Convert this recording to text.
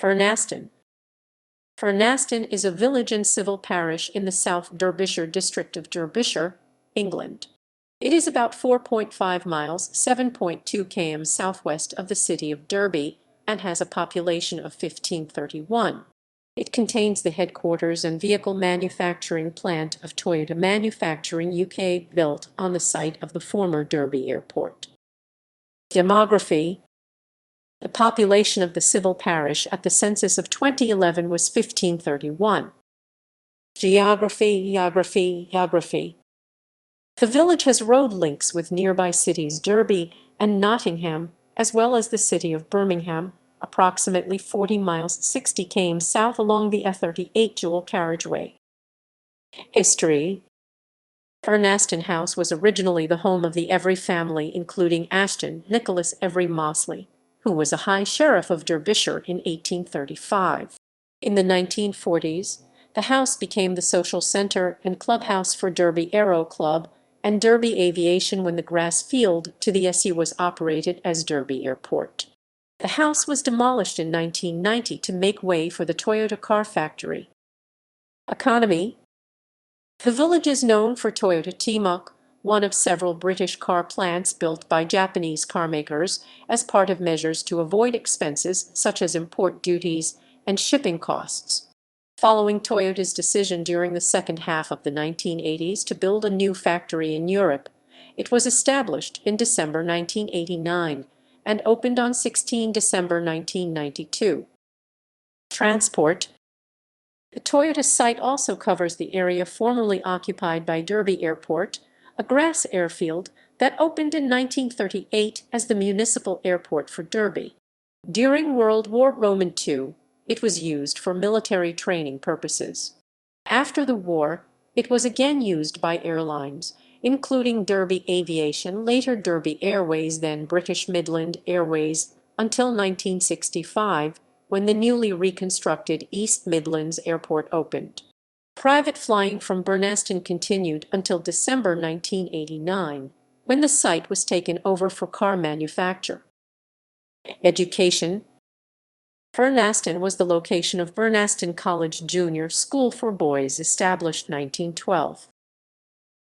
Burnaston. Burnaston is a village and civil parish in the South Derbyshire district of Derbyshire, England. It is about 4.5 miles (7.2 km) southwest of the city of Derby and has a population of 1531. It contains the headquarters and vehicle manufacturing plant of Toyota Manufacturing UK, built on the site of the former Derby Airport. Demography. The population of the civil parish at the census of 2011 was 1531. Geography. The village has road links with nearby cities Derby and Nottingham, as well as the city of Birmingham, approximately 40 miles 60 km south along the A38 dual carriageway. History. Burnaston House was originally the home of the Every family, including Ashton Nicholas Every Mosley, who was a High Sheriff of Derbyshire in 1835. In the 1940s, the house became the social centre and clubhouse for Derby Aero Club and Derby Aviation when the grass field to the SU was operated as Derby Airport. The house was demolished in 1990 to make way for the Toyota car factory. Economy. The village is known for Toyota Timok, one of several British car plants built by Japanese carmakers as part of measures to avoid expenses such as import duties and shipping costs. Following Toyota's decision during the second half of the 1980s to build a new factory in Europe, it was established in December 1989 and opened on 16 December 1992. Transport. The Toyota site also covers the area formerly occupied by Derby Airport, a grass airfield that opened in 1938 as the municipal airport for Derby. During World War II, it was used for military training purposes. After the war, it was again used by airlines, including Derby Aviation, later Derby Airways, then British Midland Airways, until 1965, when the newly reconstructed East Midlands Airport opened. Private flying from Burnaston continued until December 1989, when the site was taken over for car manufacture. Education. Burnaston was the location of Burnaston College Junior School for Boys, established 1912.